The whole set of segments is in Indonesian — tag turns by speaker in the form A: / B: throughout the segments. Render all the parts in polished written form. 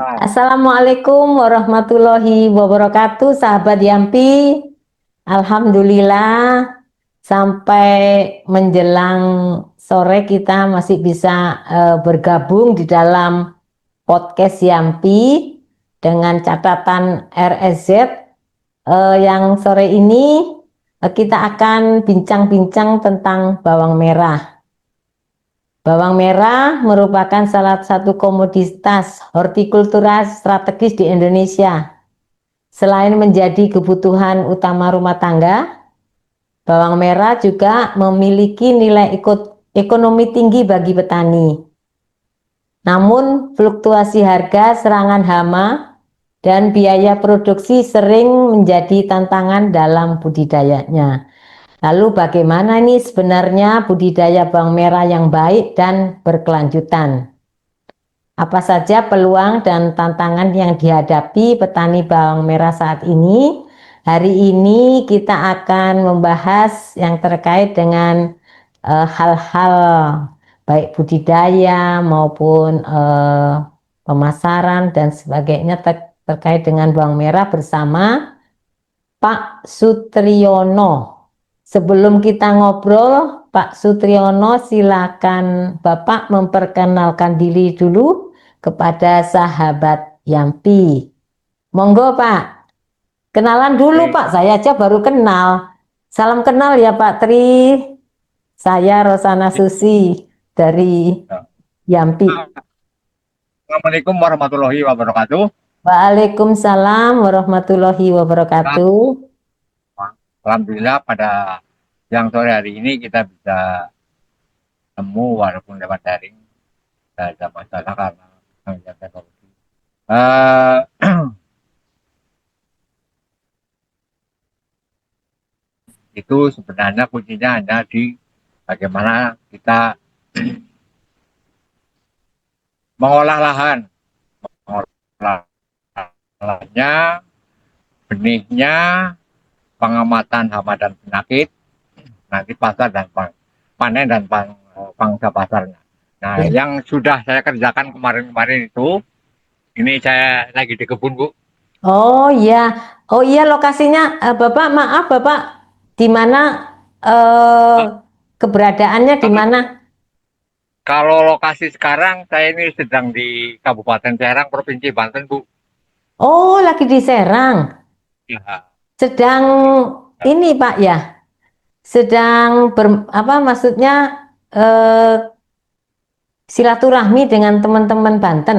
A: Ah,
B: Assalamualaikum warahmatullahi wabarakatuh, sahabat Yampi. Alhamdulillah, sampai menjelang sore kita masih bisa bergabung di dalam podcast Yampi dengan catatan RSZ. Yang sore ini kita akan bincang-bincang tentang bawang merah. Bawang merah merupakan salah satu komoditas hortikultura strategis di Indonesia. Selain menjadi kebutuhan utama rumah tangga, bawang merah juga memiliki nilai ekonomi tinggi bagi petani. Namun, fluktuasi harga, serangan hama, dan biaya produksi sering menjadi tantangan dalam budidayanya. Lalu bagaimana nih sebenarnya budidaya bawang merah yang baik dan berkelanjutan? Apa saja peluang dan tantangan yang dihadapi petani bawang merah saat ini? Hari ini kita akan membahas yang terkait dengan hal-hal baik budidaya maupun pemasaran dan sebagainya terkait dengan bawang merah bersama Pak Sutriyono. Sebelum kita ngobrol, Pak Sutriyono, silakan Bapak memperkenalkan diri dulu kepada sahabat Yampi. Monggo Pak, kenalan dulu
A: oke.
B: Pak, saya aja baru kenal. Salam kenal ya Pak Tri, saya Rosana Susi dari
A: Ya.
B: Yampi.
A: Assalamualaikum warahmatullahi wabarakatuh.
B: Waalaikumsalam warahmatullahi
A: Nah,
B: wabarakatuh.
A: Alhamdulillah pada yang sore hari ini kita bisa temu walaupun lewat daring. Tidak ada masalah karena hanya teknologi. Eh, itu sebenarnya kuncinya ada di bagaimana kita mengolah lahan, mengolah lahannya, benihnya, pengamatan hama dan penyakit, nanti pasar dan panen dan pangsa pasarnya. Nah,
B: Ya.
A: yang sudah saya kerjakan kemarin-kemarin itu, ini saya lagi di kebun, Bu.
B: Oh iya, oh iya lokasinya, Bapak maaf Bapak di mana eh, keberadaannya di mana?
A: Kalau lokasi sekarang, saya ini sedang di Kabupaten Serang, Provinsi Banten, Bu.
B: Oh lagi di Serang,
A: Ya,
B: sedang ini Pak ya, sedang apa maksudnya eh, silaturahmi dengan teman-teman Banten.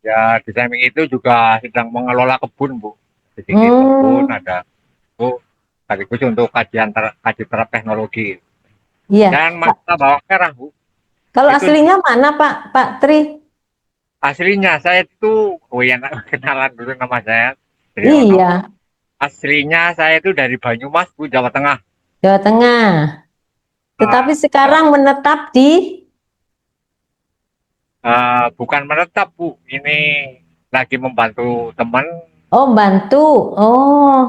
A: ya di samping itu juga sedang mengelola kebun, Bu. Sedikit kebun,
B: Hmm,
A: ada Bu, sekaligus untuk kaji terap teknologi.
B: iya.
A: Dan masalah bawang merah, Bu,
B: Kalau
A: itu
B: aslinya mana Pak, Pak Tri?
A: aslinya saya itu, oh ya, kenalan dulu nama saya, Triyono.
B: Iya,
A: Aslinya saya itu dari Banyumas, Bu, Jawa Tengah.
B: Jawa Tengah. Tetapi
A: Nah,
B: sekarang menetap di,
A: bukan menetap, Bu. Ini lagi membantu teman,
B: oh bantu, oh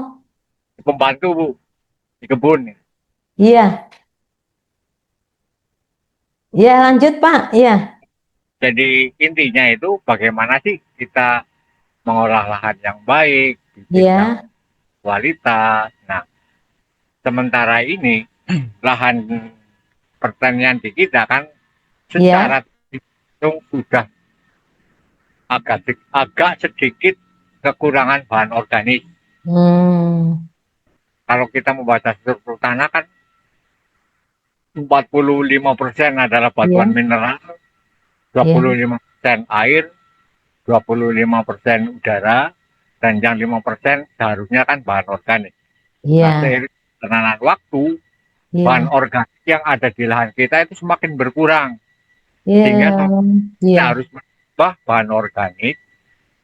A: membantu, Bu, di kebun.
B: iya. Ya lanjut Pak, iya,
A: Jadi intinya itu bagaimana sih kita mengolah lahan yang baik, bibit yang
B: iya,
A: kualitas. Nah, sementara ini lahan pertanian di kita kan
B: iya,
A: secara hitung sudah agak sedikit kekurangan bahan organik.
B: hmm,
A: Kalau kita membaca struktur tanah kan 45% adalah batuan
B: iya,
A: mineral, dua
B: iya,
A: puluh lima persen air, 25% udara, dan yang 5% seharusnya kan bahan organik. Nah,
B: iya,
A: seiring perjalanan waktu, bahan
B: iya,
A: organik yang ada di lahan kita itu semakin berkurang. Sehingga
B: iya,
A: kita
B: iya,
A: harus menambah bahan organik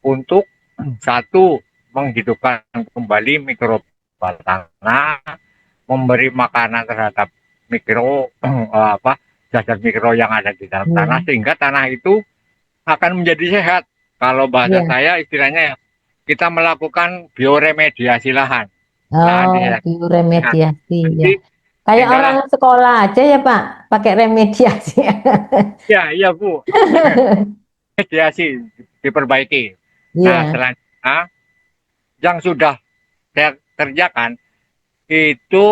A: untuk satu, menghidupkan kembali mikroba tanah, memberi makanan terhadap mikro zat mikro yang ada di dalam tanah
B: iya,
A: sehingga tanah itu akan menjadi sehat. Kalau bahasa
B: iya.
A: saya istilahnya ya, kita melakukan bioremediasi lahan. Lahan
B: Oh,
A: disehat.
B: bioremediasi ya.
A: Jadi
B: Kayak orang
A: sehinggalah
B: sekolah aja ya Pak, pakai remediasi.
A: ya iya Bu. mediasi, diperbaiki. Nah,
B: Iya.
A: selanjutnya yang sudah saya kerjakan itu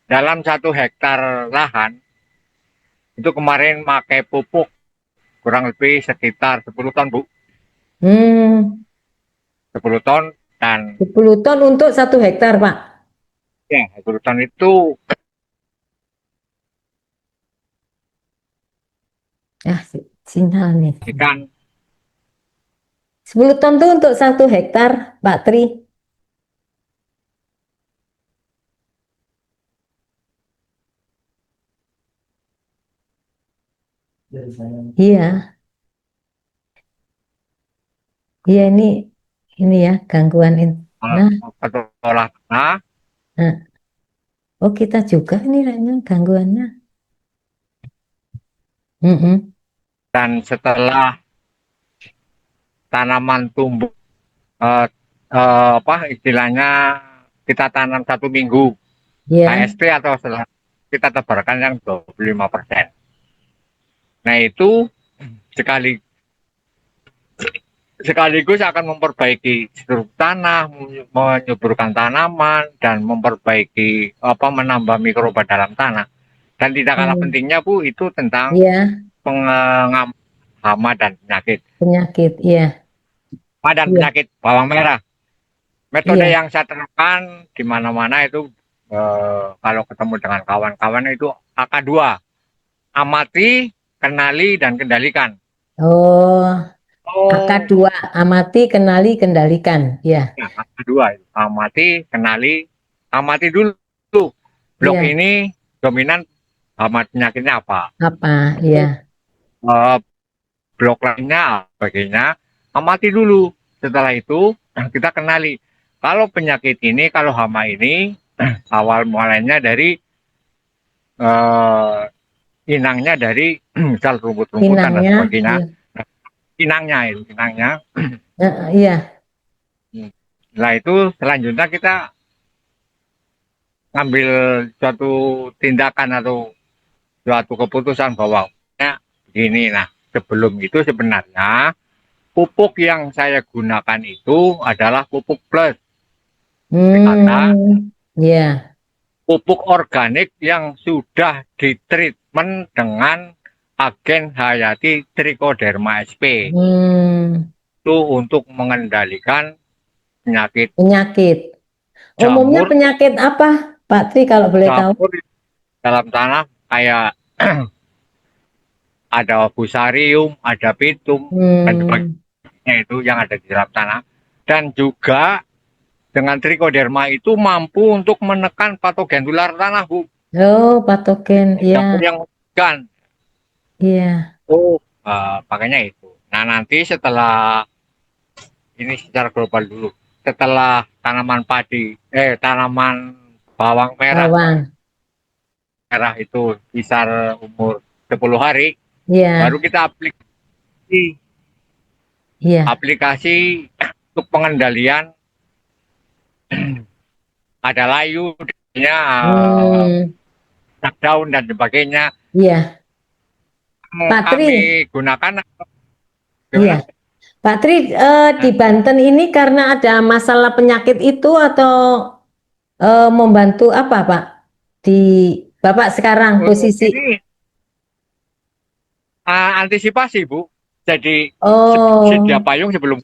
A: dalam 1 hektar lahan itu kemarin pakai pupuk kurang lebih sekitar 10 ton Bu,
B: Hmm,
A: 10 ton dan
B: 10 ton untuk 1 hektar, Pak.
A: ya 10 ton itu
B: Ah, sinyal nih.
A: ikan
B: 10 ton tuh untuk 1 hektar, Pak Tri. Iya, iya ini ya gangguan. Nah,
A: olah tanah
B: nah, oh kita juga ini kayaknya gangguannya. Mm-mm.
A: dan setelah tanaman tumbuh eh, apa istilahnya kita tanam 1 minggu
B: Ya,
A: KSP atau setelah kita tebarkan yang 25%. Nah itu sekali sekaligus akan memperbaiki struktur tanah, menyuburkan tanaman dan memperbaiki apa menambah mikroba dalam tanah. Dan tidak kalah
B: hmm,
A: pentingnya Bu itu tentang
B: ya
A: pengam hama dan penyakit.
B: penyakit, iya,
A: Hama dan
B: iya,
A: penyakit bawang merah. Metode
B: iya.
A: yang saya terapkan di mana-mana itu kalau ketemu dengan kawan-kawan itu AK2, amati, kenali dan kendalikan.
B: Oh,
A: Oh,
B: AK2, amati, kenali, kendalikan. Ya,
A: ya, AK2 itu. Amati, kenali, amati dulu. Blok
B: iya.
A: ini dominan hama penyakitnya apa?
B: Apa?
A: Terus
B: Ya.
A: eh, blok lainnya sebagainya, amati dulu. Setelah itu kita kenali. Kalau penyakit ini, kalau hama ini awal mulanya dari eh, inangnya dari misal rumput-rumputan dan
B: Inangnya,
A: sebagainya.
B: iya.
A: Inangnya itu, inangnya.
B: Iya.
A: Nah itu selanjutnya kita ngambil suatu tindakan atau suatu keputusan bahwa ya, begini. Nah sebelum itu sebenarnya pupuk yang saya gunakan itu adalah pupuk plus. Kata
B: Hmm, ya.
A: pupuk organik yang sudah ditreatment dengan agen hayati Trichoderma sp.
B: Hmm,
A: Itu untuk mengendalikan penyakit
B: penyakit. Umumnya
A: jamur
B: penyakit apa, Pak Tri kalau boleh tahu?
A: jamur dalam tanah kayak ada fusarium, ada pitum dan
B: Hmm,
A: sebagainya itu yang ada di dalam tanah. Dan juga dengan trichoderma itu mampu untuk menekan patogen tular tanah, Bu.
B: oh patogen,
A: Jamur
B: ya,
A: yang mematikan.
B: iya,
A: Oh, makanya itu. Nah, nanti setelah ini secara global dulu. Setelah tanaman padi, tanaman bawang
B: bawang,
A: merah itu kisar umur 10 hari, baru
B: iya,
A: kita aplikasi
B: iya,
A: aplikasi untuk pengendalian ada layu,
B: hmm,
A: daun dan sebagainya.
B: iya, Pak Tri,
A: Kami gunakan
B: iya,
A: gimana?
B: Pak Tri, di Banten ini karena ada masalah penyakit itu atau membantu apa, Pak? Di Bapak sekarang
A: Untuk
B: posisi,
A: ini antisipasi Bu. Jadi sedia
B: oh,
A: payung sebelum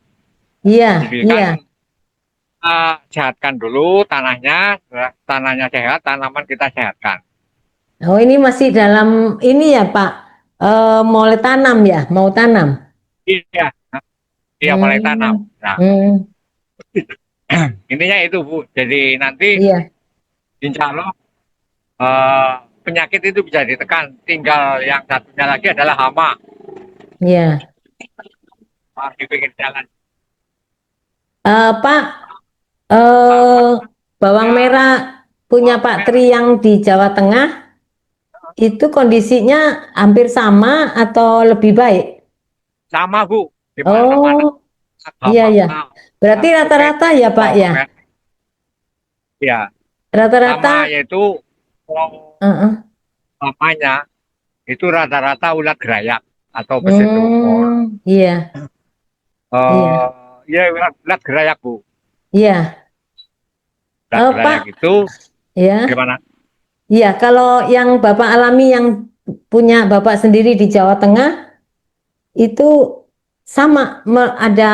B: iya,
A: jadi
B: iya.
A: kan sehatkan dulu tanahnya, tanahnya sehat, tanaman kita sehatkan.
B: Oh, ini masih dalam ini ya, Pak. Mulai tanam ya, mau tanam.
A: Iya, iya mulai tanam.
B: Hmm,
A: Nah,
B: hmm,
A: intinya itu Bu. Jadi nanti
B: iya,
A: insya Allah eh, penyakit itu bisa ditekan. Tinggal yang satunya lagi adalah hama
B: iya.
A: di pinggir jalan.
B: Pak, eh, bawang
A: Ya,
B: merah punya
A: bawang
B: Pak Tri
A: merah
B: yang di Jawa Tengah itu kondisinya hampir sama atau lebih baik?
A: sama Bu. Di mana-mana
B: Oh, iya,
A: hama
B: iya. Berarti
A: kopet
B: rata-rata ya, Pak
A: bawang
B: ya?
A: merah. Ya,
B: Rata-rata,
A: sama yaitu kalau
B: uh-uh.
A: hamanya itu rata-rata ulat gerayak. atau besi tumor.
B: Iya, iya,
A: Eh ya ulat gerayak Bu.
B: iya.
A: Ulat gerayak
B: Pak,
A: itu
B: ya,
A: gimana?
B: iya. Kalau yang Bapak alami yang punya Bapak sendiri di Jawa Tengah itu sama ada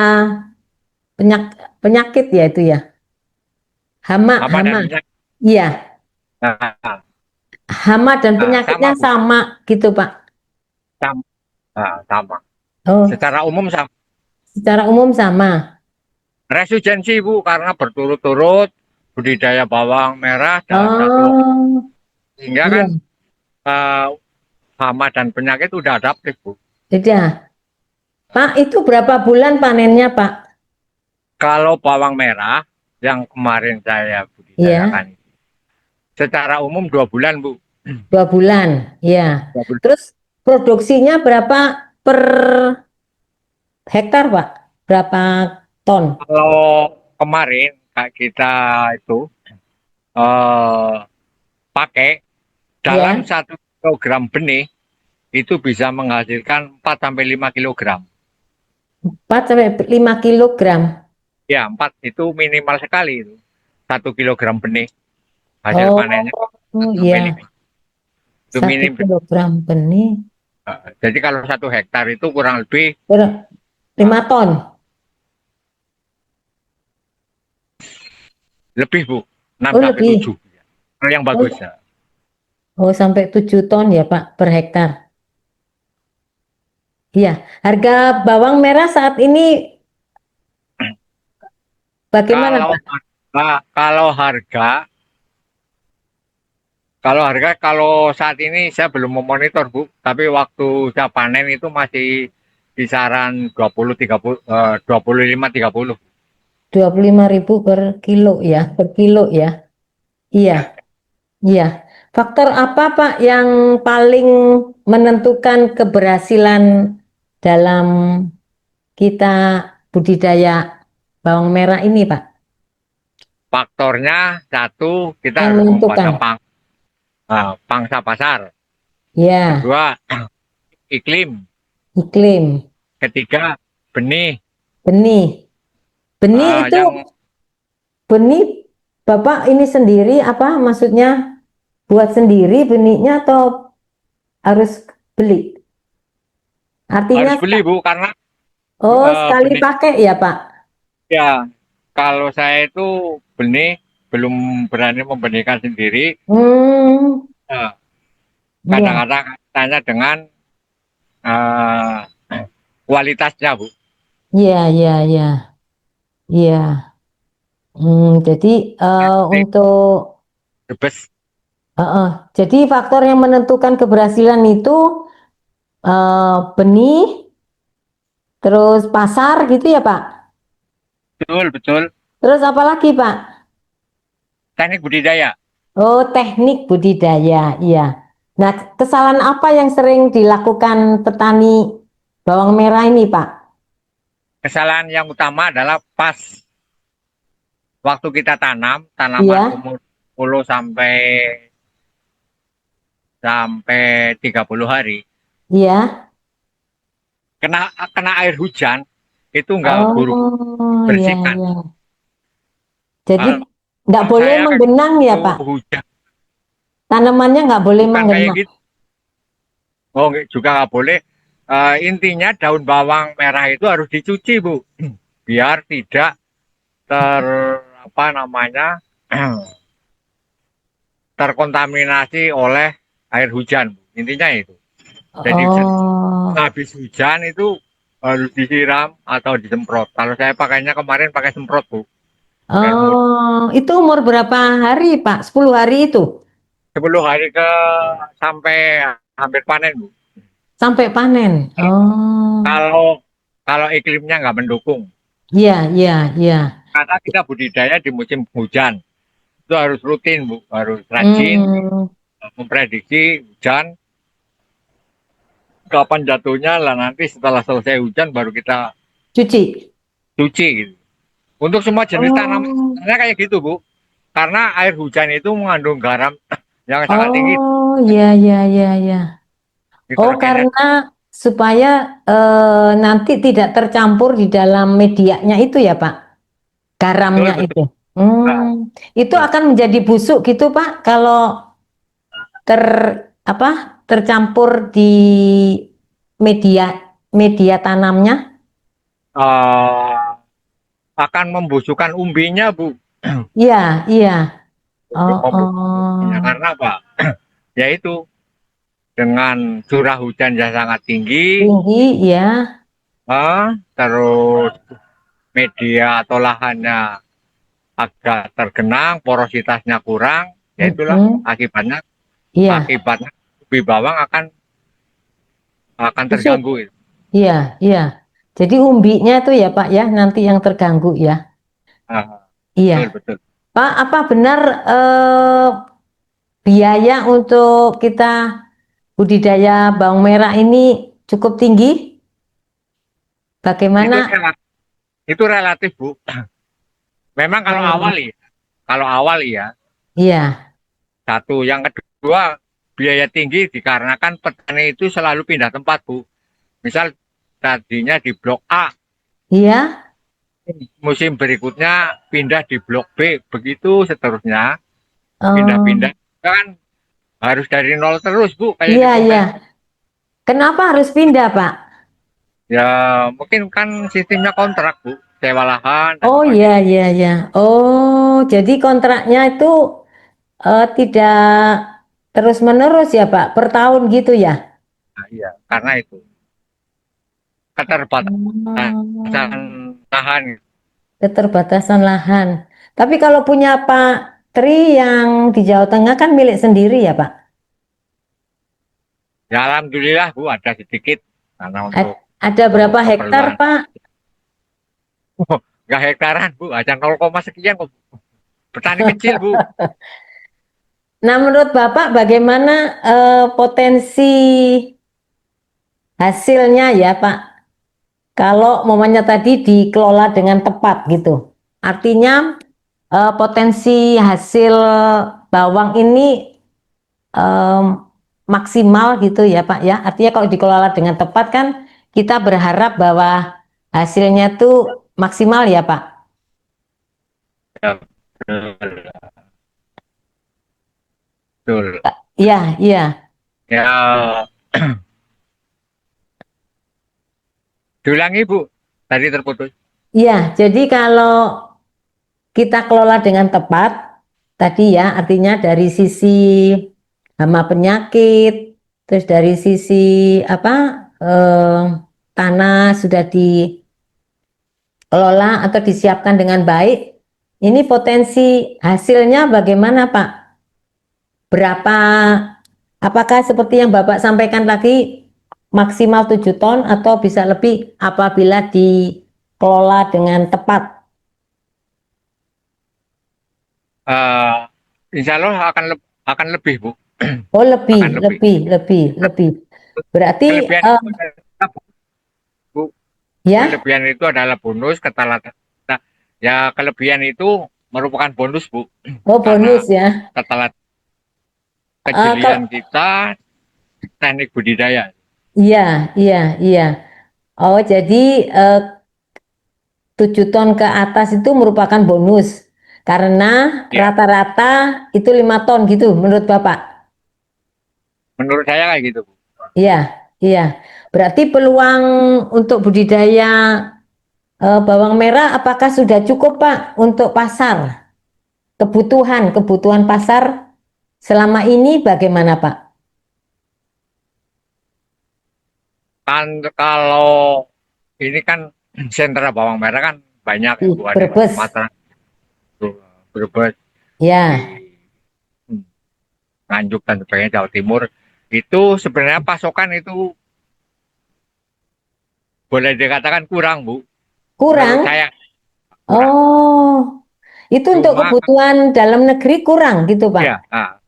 B: penyakit ya itu ya, hama,
A: Hama dan
B: hama.
A: minyak.
B: Iya,
A: Nah,
B: hama dan
A: sama
B: penyakitnya
A: Bu.
B: sama gitu Pak.
A: Sama. Sama.
B: Oh,
A: Secara umum sama.
B: secara umum sama.
A: Resistensi Bu karena berturut-turut budidaya bawang merah dalam satu
B: Oh,
A: sehingga
B: iya,
A: kan eh, hama dan penyakit udah adaptif Bu.
B: sudah. Pak, itu berapa bulan panennya Pak?
A: Kalau bawang merah yang kemarin saya
B: Iya,
A: budidayakan secara umum 2 bulan Bu.
B: 2 bulan. Iya.
A: 2 bulan.
B: Terus produksinya berapa per hektar Pak? Berapa ton?
A: Kalau kemarin Kak kita itu eh, pakai dalam
B: Iya,
A: 1 kilogram benih itu bisa menghasilkan 4 sampai 5 kilogram.
B: 4 sampai 5 kilogram.
A: Ya, 4 itu minimal sekali itu. 1 kilogram benih hasil panennya
B: Oh,
A: 4 sampai
B: iya.
A: 5. Itu
B: satu
A: minim.
B: kilogram benih
A: Jadi kalau 1 hektar itu kurang lebih
B: ber-
A: eh,
B: 5 ton.
A: lebih Bu, 6
B: Oh,
A: sampai
B: lebih.
A: 7. Kalau yang bagus
B: Oh,
A: ya.
B: oh, sampai 7 ton ya Pak per hektar. Iya. Harga bawang merah saat ini bagaimana
A: Kalau
B: Pak?
A: kalau harga kalau saat ini saya belum memonitor Bu, tapi waktu saya panen itu masih kisaran 20 30 25 30.
B: 25.000 per kilo ya, per kilo ya. Iya,
A: Ya.
B: iya. Faktor apa Pak yang paling menentukan keberhasilan dalam kita budidaya bawang merah ini Pak?
A: Faktornya satu, kita
B: Yang
A: harus
B: menentukan.
A: menguasai pangsa pasar.
B: Ya,
A: Kedua, iklim.
B: iklim,
A: Ketiga, benih.
B: benih. Benih itu
A: Yang
B: benih Bapak ini sendiri apa maksudnya buat sendiri benihnya atau harus beli? Artinya
A: harus beli Bu, karena
B: oh sekali
A: benih
B: pakai ya Pak.
A: ya kalau saya itu benih belum berani membenihkan sendiri.
B: Hmm,
A: Eh,
B: ya,
A: Kadang-kadang tanya dengan eh, kualitasnya Bu.
B: ya, ya, ya, ya. Jadi
A: Jadi,
B: untuk
A: the best.
B: jadi faktor yang menentukan keberhasilan itu benih, terus pasar gitu ya Pak.
A: Betul, betul.
B: Terus apa lagi Pak?
A: Teknik budidaya.
B: Oh, teknik budidaya, iya. Nah, kesalahan apa yang sering dilakukan petani bawang merah ini, Pak?
A: Kesalahan yang utama adalah pas waktu kita tanam, tanaman
B: Iya,
A: umur 10 sampai sampai 30 hari,
B: iya.
A: kena kena air hujan, itu nggak buru
B: Oh, iya,
A: bersihkan.
B: iya. Jadi
A: Kalau
B: nggak boleh
A: saya kan
B: menggenang ya,
A: itu
B: Pak?
A: hujan,
B: Tanamannya nggak boleh
A: bukan kayak
B: menggenang.
A: gitu. Oh, juga nggak boleh. Intinya daun bawang merah itu harus dicuci, Bu, biar tidak ter apa namanya terkontaminasi oleh air hujan. Intinya itu. Jadi
B: Oh,
A: habis hujan itu harus disiram atau disemprot. Kalau saya pakainya kemarin pakai semprot Bu. Kayak
B: itu umur berapa hari, Pak? 10 hari itu
A: 10 hari sampai hampir panen Bu.
B: sampai panen. Oh,
A: Kalau kalau iklimnya nggak mendukung,
B: iya, iya, iya.
A: karena kita budidaya di musim hujan, itu harus rutin Bu, harus rajin
B: Hmm,
A: memprediksi hujan kapan jatuhnya lah, nanti setelah selesai hujan baru kita
B: cuci.
A: cuci gitu. Untuk semua jenis tanaman
B: Oh.
A: sebenarnya kayak gitu Bu, karena air hujan itu mengandung garam yang sangat tinggi.
B: Oh, ya, ya, ya, ya. Oh,
A: Nitrogennya
B: karena supaya nanti tidak tercampur di dalam medianya itu ya Pak,
A: Betul,
B: garamnya
A: betul.
B: itu.
A: Nah,
B: Itu
A: betul.
B: akan menjadi busuk gitu Pak kalau ter apa tercampur di media media tanamnya.
A: Eh, akan membusukkan umbinya, Bu.
B: Iya, iya. Oh,
A: Membusukkan umbinya.
B: oh.
A: Karena apa? Yaitu dengan curah hujan yang sangat tinggi,
B: Tinggi ya.
A: terus media atau lahannya agak tergenang, porositasnya kurang, ya itulah
B: Mm-mm.
A: akibatnya.
B: Iya,
A: Akibatnya ubi bawang akan
B: busuk.
A: terganggu.
B: Iya, iya. Jadi umbinya tuh ya Pak ya nanti yang terganggu ya.
A: Ah,
B: Iya.
A: betul, betul.
B: Pak, apa benar biaya untuk kita budidaya bawang merah ini cukup tinggi?
A: Itu
B: Bagaimana?
A: itu relatif, Bu. Memang
B: Oh,
A: kalau awal ya,
B: iya.
A: satu. Yang kedua, biaya tinggi dikarenakan petani itu selalu pindah tempat, Bu. Misal tadinya di blok A,
B: Iya.
A: musim berikutnya pindah di blok B, begitu seterusnya.
B: Oh,
A: Pindah-pindah kan harus dari nol terus, Bu, kayak
B: iya,
A: di
B: iya.
A: Pompes.
B: Kenapa harus pindah, Pak?
A: Ya, mungkin kan sistemnya kontrak, Bu, sewa lahan dan
B: Oh, iya,
A: sebagainya.
B: iya, iya. Oh, jadi kontraknya itu tidak terus-menerus ya, Pak? Per tahun gitu ya?
A: Nah, iya, karena itu keterbatasan
B: Hmm,
A: lahan.
B: keterbatasan lahan. Tapi kalau punya Pak Tri yang di Jawa Tengah kan milik sendiri ya, Pak?
A: Ya, alhamdulillah, Bu, ada sedikit karena untuk
B: Ada berapa hektar,
A: keperluan.
B: Pak?
A: Nggak hektaran, Bu, aja 0, sekian, Bu. Petani kecil, Bu.
B: Nah, menurut Bapak bagaimana potensi hasilnya ya, Pak? Kalau momennya tadi dikelola dengan tepat gitu. Artinya potensi hasil bawang ini em, maksimal gitu ya Pak ya. Artinya kalau dikelola dengan tepat kan kita berharap bahwa hasilnya tuh maksimal ya Pak.
A: Ya, betul. Betul.
B: Iya, iya.
A: Ya, diulangi, Bu. Tadi terputus.
B: Iya, jadi kalau kita kelola dengan tepat tadi ya, artinya dari sisi hama penyakit, terus dari sisi apa tanah sudah dikelola atau disiapkan dengan baik. Ini potensi hasilnya bagaimana, Pak? Berapa? Apakah seperti yang Bapak sampaikan tadi maksimal 7 ton atau bisa lebih apabila dikelola dengan tepat?
A: Eh, insya Allah akan lebih, Bu.
B: Oh, lebih,
A: Akan lebih.
B: lebih, lebih, lebih. Berarti
A: Kelebihan itu adalah, Bu.
B: ya,
A: Kelebihan itu adalah bonus ketelatan. Nah, ya kelebihan itu merupakan bonus, Bu.
B: oh
A: Karena
B: bonus ya.
A: ketelat
B: Kalau
A: kejelian kita teknik budidaya.
B: iya, iya, iya. Oh, jadi 7 ton ke atas itu merupakan bonus karena
A: Ya,
B: rata-rata itu 5 ton gitu menurut Bapak.
A: menurut saya kayak gitu, Bu.
B: Iya, iya. Berarti peluang untuk budidaya bawang merah apakah sudah cukup Pak untuk pasar? Kebutuhan pasar selama ini bagaimana Pak?
A: Kan kalau ini kan sentra bawang merah kan banyak
B: Di
A: ya, Bu. Ada di
B: Brebes.
A: Sumatera, Brebes, di
B: Ya,
A: Nganjuk dan sebagainya, Jawa Timur. Itu sebenarnya pasokan itu boleh dikatakan kurang, Bu. Menurut
B: kurang.
A: saya kurang.
B: Oh, itu untuk
A: Cuma
B: kebutuhan dalam negeri kurang gitu, Pak.
A: ya, nah,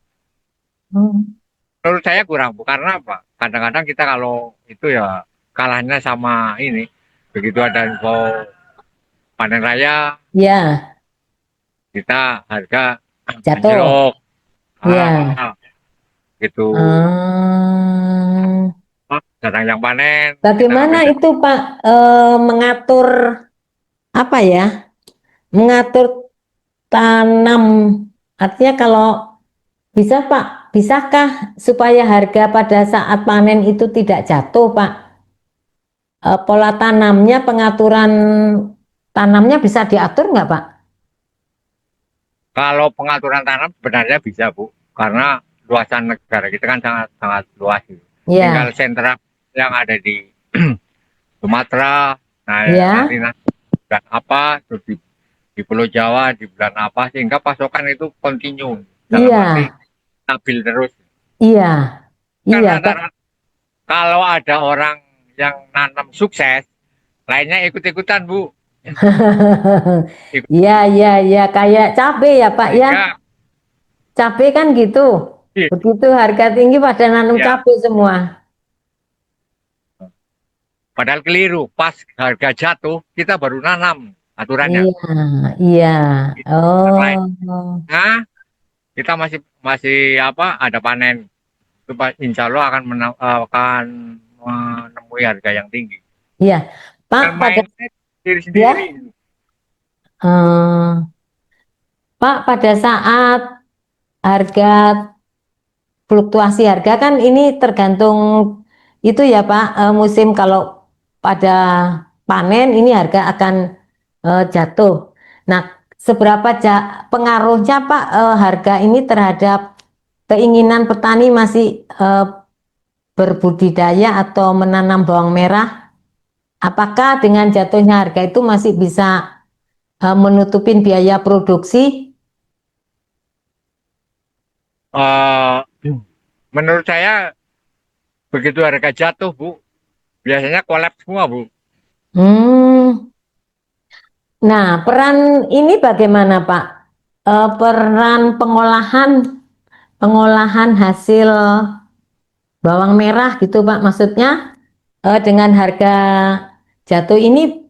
B: Hmm.
A: menurut saya kurang, Bu. Karena apa? Kadang-kadang kita kalau itu ya kalahnya sama ini. Begitu ada info panen raya,
B: Ya,
A: kita harga
B: jatuh.
A: anjlok.
B: Ya.
A: Ah, gitu.
B: Hmm.
A: datang yang panen, kita
B: Bagaimana
A: ngambil.
B: itu Pak mengatur apa ya? Mengatur tanam. Artinya kalau bisa Pak, bisakah supaya harga pada saat panen itu tidak jatuh Pak? Pola tanamnya, pengaturan tanamnya bisa diatur nggak Pak?
A: Kalau pengaturan tanam sebenarnya bisa Bu, karena luasan negara kita kan sangat sangat luas. Gitu. Tinggal
B: Ya,
A: sentra yang ada di Sumatera, nah
B: ya,
A: nanti bulan apa, terus di Pulau Jawa di bulan apa, sehingga pasokan itu kontinu, dalam
B: iya,
A: arti stabil terus.
B: iya, iya
A: Karena
B: Pak.
A: kalau ada orang yang nanam sukses, lainnya ikut-ikutan Bu. Ikut,
B: Iya, iya, iya, kayak cabai ya Pak ya.
A: sehingga
B: Cabai kan gitu. Begitu harga tinggi pada nanam
A: ya,
B: cabai semua.
A: padahal keliru. Pas harga jatuh, kita baru nanam aturannya.
B: Iya, iya.
A: Yang lainnya
B: Oh,
A: kita masih masih apa? Ada panen. Itu insya Allah akan menemui harga yang tinggi.
B: iya. Pak,
A: Dan
B: pada
A: mainnya diri sendiri.
B: ya, eh, Pak, pada saat harga fluktuasi harga kan ini tergantung itu ya Pak, musim kalau pada panen ini harga akan jatuh. Nah, seberapa pengaruhnya Pak harga ini terhadap keinginan petani masih berbudidaya atau menanam bawang merah? Apakah dengan jatuhnya harga itu masih bisa menutupin biaya produksi?
A: Eh, menurut saya begitu harga jatuh Bu, biasanya kolaps semua Bu.
B: Hmm. Nah, peran ini bagaimana, Pak? Peran pengolahan hasil bawang merah gitu, Pak. Maksudnya dengan harga jatuh ini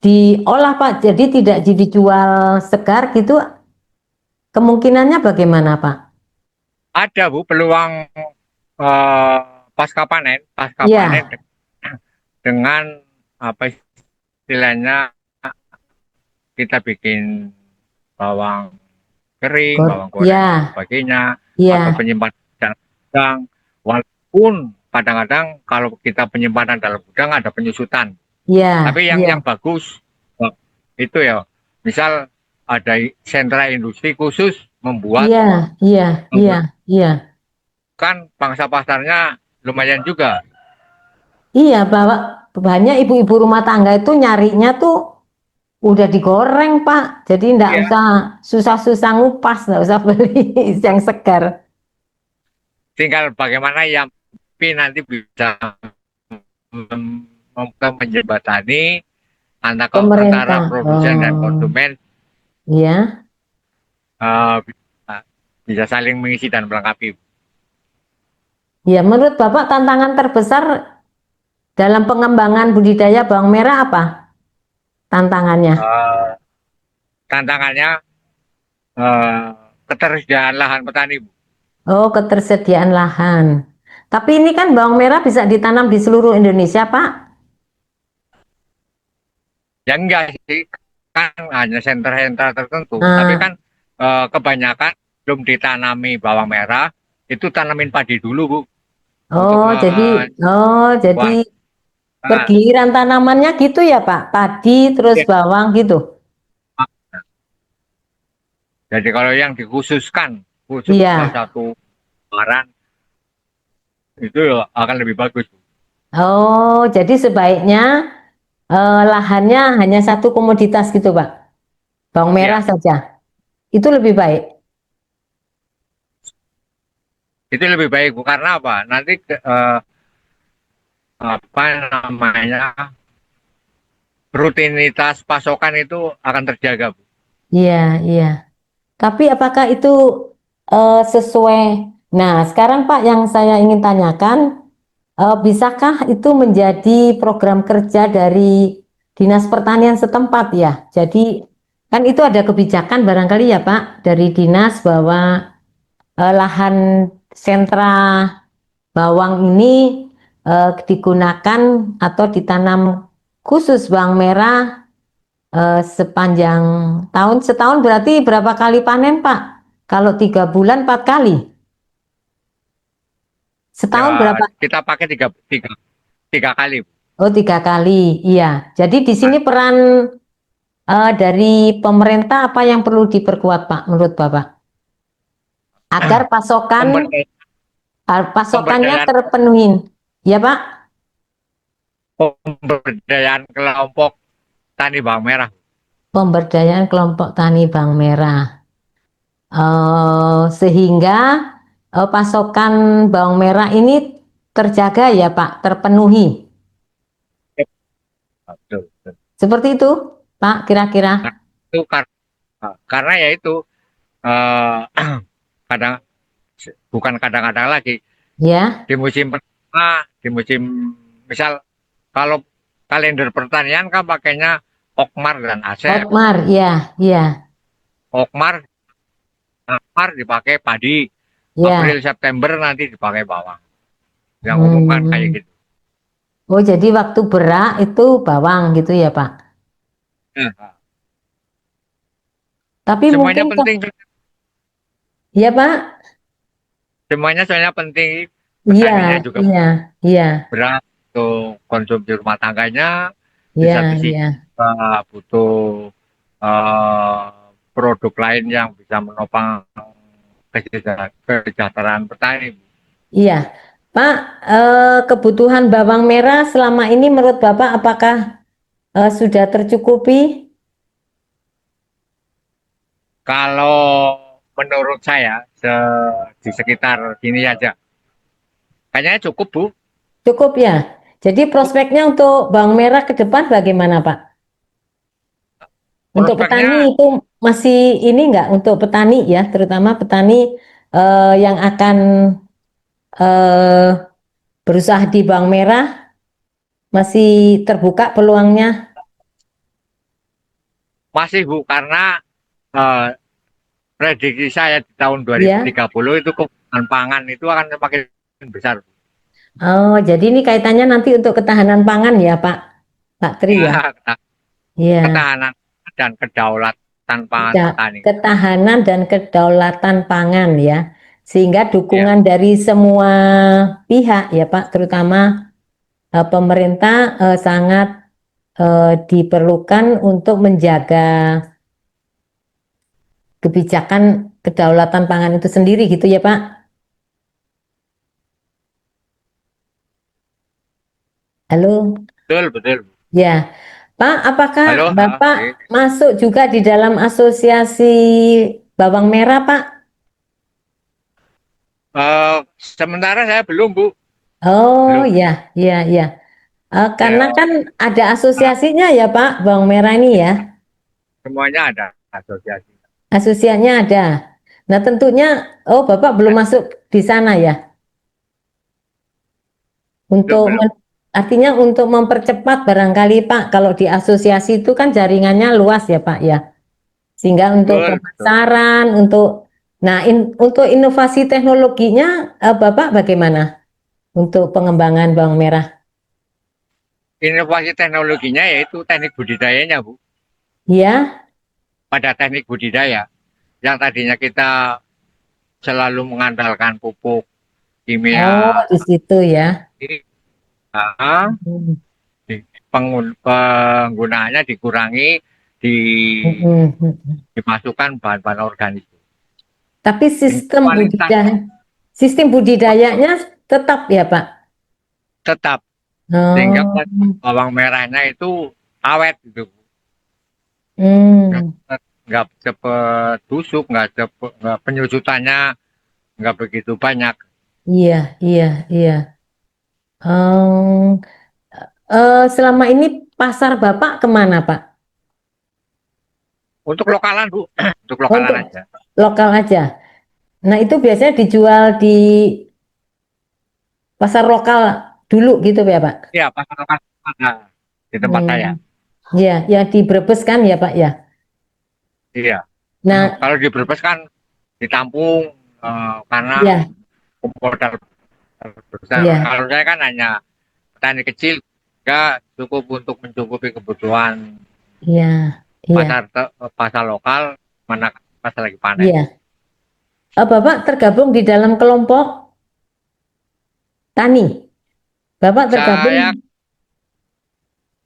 B: diolah, Pak. Jadi tidak dijual segar gitu. Kemungkinannya bagaimana, Pak?
A: Ada Bu peluang pasca panen
B: Iya,
A: dengan apa istilahnya kita bikin bawang kering, bawang goreng dan
B: ya,
A: sebagainya, atau
B: iya,
A: penyimpanan dalam gudang. Walaupun kadang-kadang kalau kita penyimpanan dalam gudang ada penyusutan,
B: iya,
A: tapi yang
B: iya,
A: yang bagus itu ya, misal ada sentra industri khusus membuat
B: iya, iya, iya,
A: membuat
B: iya.
A: kan pangsa pasarnya lumayan juga.
B: Iya, Bapak. Banyak ibu-ibu rumah tangga itu nyarinya tuh udah digoreng, Pak. Jadi enggak
A: Iya,
B: usah susah-susah ngupas, enggak usah beli yang segar.
A: tinggal bagaimana yang nanti bisa menjembatani antara
B: Pemerintah.
A: produsen dan
B: Oh,
A: konsumen,
B: iya.
A: bisa saling mengisi dan melengkapi.
B: Ya, menurut Bapak tantangan terbesar dalam pengembangan budidaya bawang merah apa? Tantangannya?
A: Uh, Tantangannya uh, ketersediaan lahan petani, Bu.
B: Oh, ketersediaan lahan. Tapi ini kan bawang merah bisa ditanam di seluruh Indonesia, Pak.
A: Ya enggak sih, kan hanya sentra-sentra tertentu. Tapi
B: Nah,
A: kan kebanyakan belum ditanami bawang merah, itu tanamin padi dulu, Bu, untuk
B: oh, jadi
A: membuat.
B: bergiliran tanamannya gitu ya, Pak. Padi terus bawang gitu.
A: Jadi kalau yang dikhususkan, khusus
B: Iya.
A: satu barang, itu ya akan lebih bagus, Bu.
B: Oh, jadi sebaiknya lahannya hanya satu komoditas gitu, Pak. Bawang merah
A: Ya,
B: saja. Itu lebih baik.
A: itu lebih baik, Bu. Karena apa? Nanti apa namanya, rutinitas pasokan itu akan terjaga, Bu.
B: Iya, iya. Tapi apakah itu sesuai? Nah, sekarang Pak yang saya ingin tanyakan, bisakah itu menjadi program kerja dari Dinas Pertanian setempat ya? Jadi kan itu ada kebijakan barangkali ya Pak dari dinas bahwa lahan sentra bawang ini digunakan atau ditanam khusus bawang merah sepanjang tahun. Setahun berarti berapa kali panen, Pak? Kalau 3 bulan 4 kali. Setahun
A: Ya,
B: berapa?
A: kita pakai tiga kali.
B: Oh, 3 kali. Iya. Jadi di sini peran dari pemerintah apa yang perlu diperkuat, Pak, menurut Bapak? Agar
A: Pemberdayaan,
B: pasokannya
A: pemberdayaan,
B: terpenuhi. Ya, Pak?
A: pemberdayaan kelompok tani bawang merah.
B: Pemberdayaan kelompok tani bawang merah. Sehingga pasokan bawang merah ini terjaga ya, Pak, terpenuhi.
A: Betul, betul.
B: Seperti itu, Pak, kira-kira.
A: Nah, itu karena ya itu eh, kadang bukan kadang-kadang lagi
B: Ya,
A: di musim pertama, di musim misal kalau kalender pertanian kan pakainya Okmar dan Asep.
B: Otmar, ya, ya,
A: Okmar, Okmar dipakai padi, April
B: ya.
A: September nanti dipakai bawang. Yang umum kan kayak
B: Hmm.
A: gitu.
B: Oh, jadi waktu berak itu bawang gitu ya, Pak.
A: Nah,
B: Tapi
A: semuanya
B: mungkin,
A: penting,
B: ya, Pak.
A: semuanya soalnya penting.
B: Iya,
A: Petaninya juga
B: iya, iya,
A: berat untuk konsumsi rumah tangganya, di
B: iya,
A: satu sisi
B: iya.
A: juga butuh eh, produk lain yang bisa menopang kesejahteraan petani.
B: Iya, Pak, kebutuhan bawang merah selama ini menurut Bapak apakah sudah tercukupi?
A: Kalau menurut saya di sekitar sini aja, kayaknya cukup Bu.
B: Cukup ya. Jadi prospeknya untuk bawang merah ke depan bagaimana, Pak? Untuk
A: Prospeknya
B: petani itu masih ini enggak untuk petani ya, terutama petani yang akan eh, berusaha di bawang merah masih terbuka peluangnya,
A: masih Bu, karena eh, prediksi saya di tahun
B: ya.
A: 2030 itu kebutuhan pangan itu akan semakin besar.
B: Oh, jadi ini kaitannya nanti untuk ketahanan pangan ya, Pak, Pak Tri ya.
A: Ya,
B: Iya.
A: ketahanan dan kedaulatan pangan petani.
B: Ketahanan dan kedaulatan pangan ya, sehingga
A: Ya,
B: dukungan dari semua pihak ya Pak, terutama pemerintah sangat diperlukan untuk menjaga kebijakan kedaulatan pangan itu sendiri gitu ya Pak. Halo,
A: betul, betul.
B: ya Pak, apakah
A: Halo,
B: Bapak
A: oke.
B: masuk juga di dalam asosiasi bawang merah Pak?
A: Sementara saya belum, Bu.
B: Oh
A: Belum.
B: ya, ya, ya. Karena
A: Ya,
B: kan ada
A: nah,
B: asosiasinya ya Pak, bawang merah ini ya.
A: semuanya ada asosiasi.
B: Asosiasinya ada. Nah, tentunya, oh Bapak belum masuk di sana ya.
A: Belum,
B: Untuk
A: belum.
B: artinya untuk mempercepat barangkali Pak, kalau di asosiasi itu kan jaringannya luas ya Pak ya. Sehingga untuk
A: Betul, betul.
B: pemasaran, untuk inovasi teknologinya Bapak bagaimana untuk pengembangan bawang merah?
A: Inovasi teknologinya yaitu teknik budidayanya, Bu.
B: Ya,
A: Pada teknik budidaya yang tadinya kita selalu mengandalkan pupuk
B: oh
A: kimia,
B: di situ ya.
A: ini, ah,
B: Hmm.
A: penggunaannya dikurangi,
B: Hmm, hmm, hmm.
A: dimasukkan bahan-bahan organik.
B: Tapi
A: Sehingga kualitas
B: sistem budidayanya tetap ya Pak.
A: tetap, sehingga
B: Oh,
A: bawang merahnya itu awet gitu. Nggak,
B: hmm,
A: nggak cepet busuk, nggak penyusutannya nggak begitu banyak.
B: iya, iya, iya. Oh, selama ini pasar Bapak kemana Pak?
A: Untuk lokalan, Bu. Untuk lokalan
B: Untuk
A: aja.
B: lokal aja. Nah itu biasanya dijual di pasar lokal dulu gitu ya Pak?
A: Iya, pasar lokal ada di tempat saya.
B: Hmm, ya, ya di Brebes kan ya Pak ya.
A: Iya.
B: Nah,
A: Kalau di Brebes kan ditampung karena
B: ya,
A: modal besar.
B: ya,
A: Kalau saya kan hanya petani kecil juga cukup untuk mencukupi kebutuhan
B: Iya, iya,
A: pasar lokal mana pas lagi panen.
B: iya. Bapak tergabung di dalam kelompok tani. Bapak tergabung.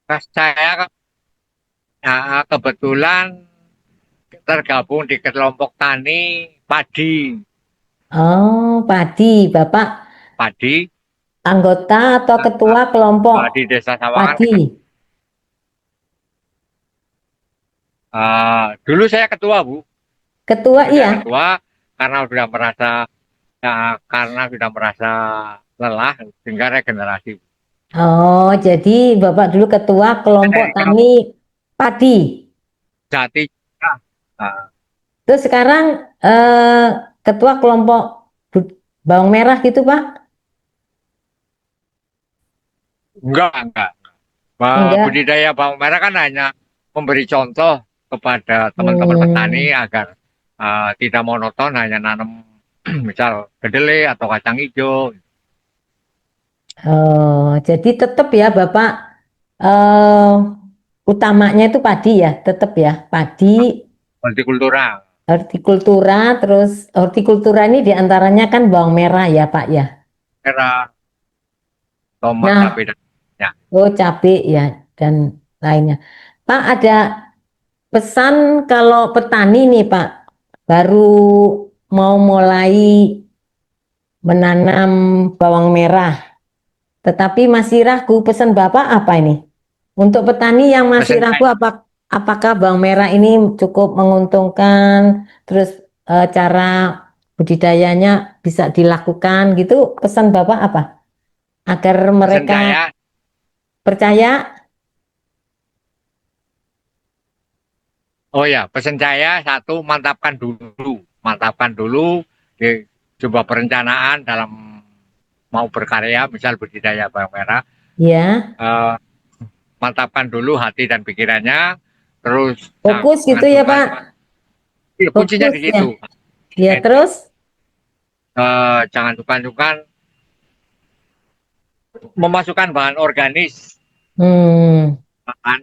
A: Saya saya kebetulan tergabung di kelompok tani padi.
B: Oh, padi. Bapak
A: Padi
B: anggota atau ketua kelompok
A: di Desa Sawangan.
B: padi.
A: Dulu saya ketua, Bu.
B: Ketua,
A: Dulu saya
B: iya.
A: ketua karena sudah merasa lelah sehingga regenerasi.
B: Oh, jadi Bapak dulu ketua kelompok
A: Dari
B: tani padi.
A: Jati. Nah,
B: Terus sekarang ketua kelompok bawang merah gitu, Pak?
A: enggak.
B: Enggak.
A: Budidaya bawang merah kan hanya memberi contoh kepada teman-teman petani
B: Hmm.
A: agar tidak monoton hanya nanam misal kedelai atau kacang hijau.
B: Oh, jadi tetap ya Bapak eh utamanya itu padi ya, tetap ya, padi,
A: Hortikultura,
B: hortikultura, terus hortikultura ini diantaranya kan bawang merah ya Pak ya.
A: merah, tomat, cabai,
B: Nah,
A: dan ya.
B: oh cabai ya dan lainnya. Pak ada pesan kalau petani nih Pak, baru mau mulai menanam bawang merah, tetapi masih ragu, pesan Bapak apa ini? Untuk petani yang masih
A: Pesan
B: ragu,
A: saya,
B: apakah bawang merah ini cukup menguntungkan, terus cara budidayanya bisa dilakukan gitu, pesan Bapak apa? Agar
A: pesan
B: mereka
A: saya,
B: percaya.
A: oh ya, pesan saya satu mantapkan dulu di sebuah perencanaan dalam mau berkarya, misal budidaya bawang merah.
B: Ya,
A: eh, Mantapkan dulu hati dan pikirannya, terus
B: fokus gitu
A: jangan
B: ya Pak,
A: sungkan-sungkan. Ya, kuncinya
B: fokus
A: di
B: ya.
A: situ.
B: Ya terus,
A: Jangan sungkan-sungkan memasukkan bahan organis,
B: hmm,
A: bahan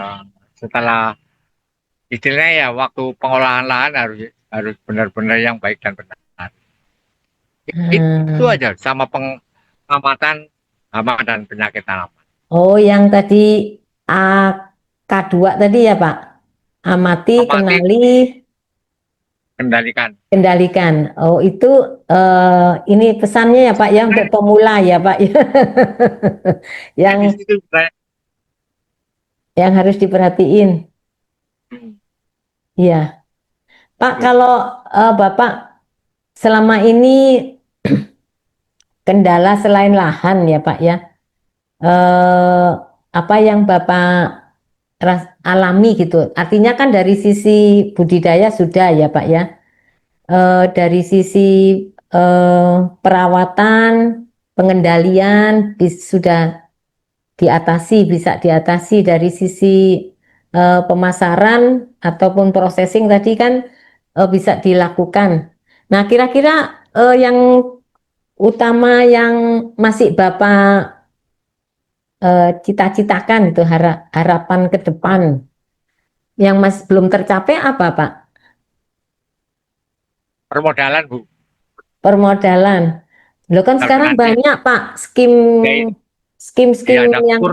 A: eh, setelah istilahnya ya waktu pengolahan lahan harus harus benar-benar yang baik dan benar. Itu
B: hmm.
A: aja sama pengamatan hama dan penyakit tanaman.
B: Oh yang tadi AK2 tadi ya Pak, amati,
A: Amati,
B: kenali,
A: kendalikan.
B: kendalikan. Oh, itu ini pesannya ya Pak ya untuk pemula ya Pak ya. Yang
A: Di situ saya,
B: yang harus diperhatiin. Iya. Pak, kalau Bapak selama ini kendala selain lahan ya Pak ya. eh Apa yang Bapak alami gitu. Artinya kan dari sisi budidaya sudah ya Pak ya. Dari sisi perawatan, pengendalian sudah diatasi, bisa diatasi dari sisi pemasaran ataupun processing tadi kan bisa dilakukan. Nah, kira-kira yang utama yang masih Bapak cita-citakan itu harapan ke depan yang masih belum tercapai apa, Pak?
A: permodalan Bu.
B: Permodalan. Loh kan
A: Kalau
B: sekarang
A: nanti
B: banyak Pak skim
A: ya,
B: skim-skim
A: ya ada
B: yang
A: kur,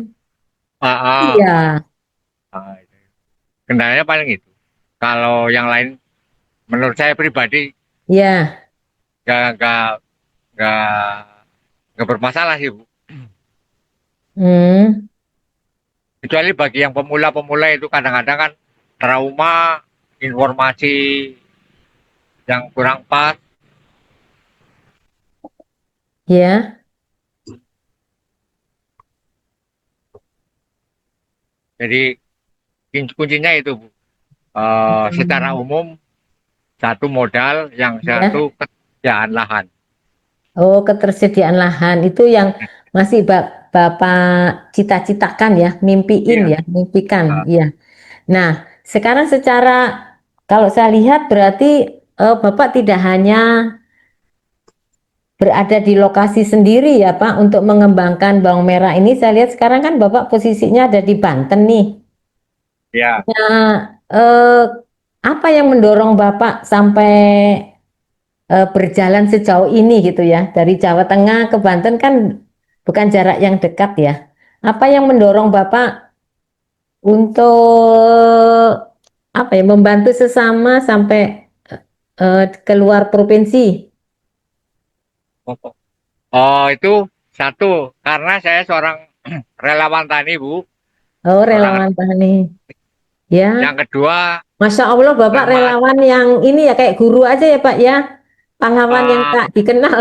A: ah, ah,
B: iya,
A: ah, kendalanya paling itu. Kalau yang lain, menurut saya pribadi
B: ya.
A: nggak nggak nggak nggak bermasalah sih Bu.
B: Hmm,
A: Kecuali bagi yang pemula-pemula itu kadang-kadang kan trauma, informasi yang kurang pas.
B: ya.
A: Jadi kuncinya itu Bu. Secara
B: Hmm,
A: umum satu modal, yang satu
B: ya.
A: kesediaan lahan.
B: Oh, ketersediaan lahan itu yang masih Bapak cita-citakan ya, mimpiin
A: Iya.
B: ya, mimpikan,
A: Ah,
B: iya. Nah, sekarang secara kalau saya lihat berarti Bapak tidak hanya berada di lokasi sendiri ya Pak untuk mengembangkan bawang merah ini. Saya lihat sekarang kan Bapak posisinya ada di Banten nih.
A: Ya,
B: Nah, apa yang mendorong Bapak sampai berjalan sejauh ini gitu ya? Dari Jawa Tengah ke Banten kan bukan jarak yang dekat ya. Apa yang mendorong Bapak untuk apa ya membantu sesama sampai keluar provinsi?
A: oh itu satu, karena saya seorang relawan tani, Bu.
B: Oh,
A: Seorang,
B: relawan tani. Ya,
A: yang kedua,
B: Masya Allah Bapak
A: termasuk
B: relawan yang ini ya kayak guru aja ya Pak ya. Pahlawan yang tak dikenal.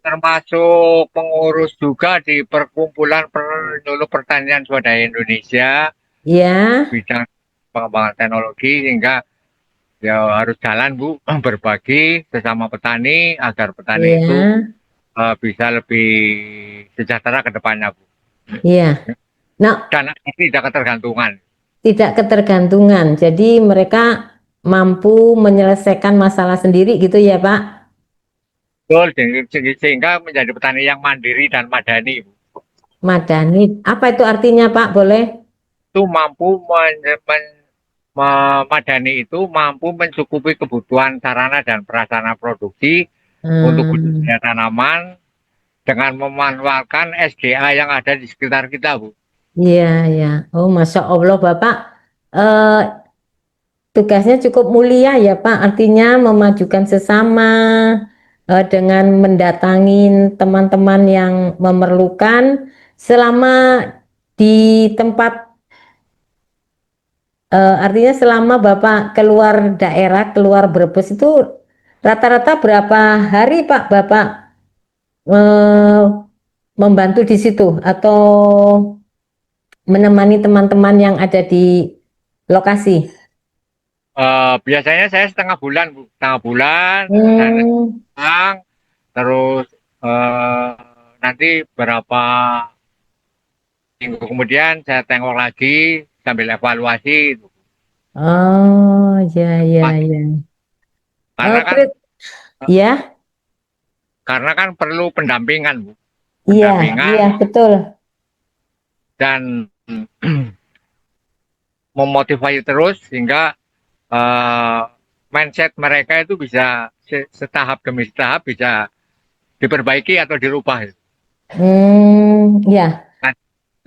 A: termasuk pengurus juga di Perkumpulan Penyuluh Pertanian Swadaya Indonesia,
B: Ya,
A: bidang pengembangan teknologi, sehingga ya harus jalan, Bu, berbagi sesama petani agar petani itu
B: ya,
A: bisa lebih sejahtera ke depannya, Bu.
B: ya. Nah,
A: Dan tidak ketergantungan.
B: tidak ketergantungan. Jadi mereka mampu menyelesaikan masalah sendiri gitu ya Pak.
A: Betul, sehingga menjadi petani yang mandiri dan madani, Bu.
B: Madani. Apa itu artinya Pak? Boleh?
A: Itu mampu memadani itu mampu mencukupi kebutuhan sarana dan prasarana produksi untuk
B: Hmm,
A: budidaya tanaman dengan memanfaatkan SDA yang ada di sekitar kita, Bu.
B: iya, ya. Oh, Masya Allah Bapak. Eh, Tugasnya cukup mulia ya Pak, artinya memajukan sesama dengan mendatangi teman-teman yang memerlukan selama di tempat artinya selama Bapak keluar daerah, keluar Brebes itu rata-rata berapa hari Pak Bapak eh, membantu di situ atau menemani teman-teman yang ada di lokasi?
A: Biasanya saya setengah bulan, Bu. Setengah bulan, sana
B: Hmm,
A: pulang, terus nanti berapa minggu kemudian saya tengok lagi sambil evaluasi.
B: oh ya ya ya.
A: Karena kan
B: Ya,
A: perlu pendampingan, Bu.
B: iya,
A: Pendampingan
B: iya, betul.
A: dan memotivasi terus sehingga eh, mindset mereka itu bisa setahap demi setahap bisa diperbaiki atau dirubah.
B: Ya,
A: Nah,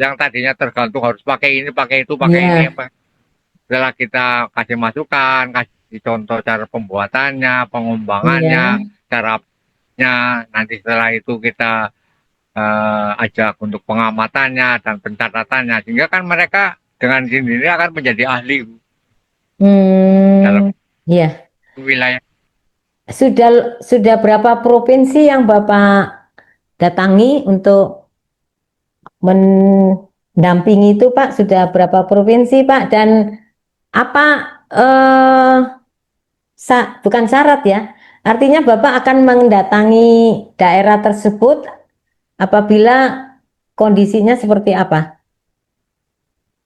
A: yang tadinya tergantung harus pakai ini, pakai itu, pakai ini,
B: ya,
A: apa. Setelah kita kasih masukan, kasih contoh cara pembuatannya, pengembangannya,
B: iya,
A: caranya, nanti setelah itu kita ajak untuk pengamatannya dan pencatatannya, sehingga kan mereka dengan sendiri akan menjadi ahli dalam
B: ya.
A: wilayah.
B: Sudah berapa provinsi yang Bapak datangi untuk mendampingi itu, Pak? Sudah berapa provinsi, Pak? Dan apa eh bukan syarat ya? Artinya Bapak akan mendatangi daerah tersebut apabila kondisinya seperti apa?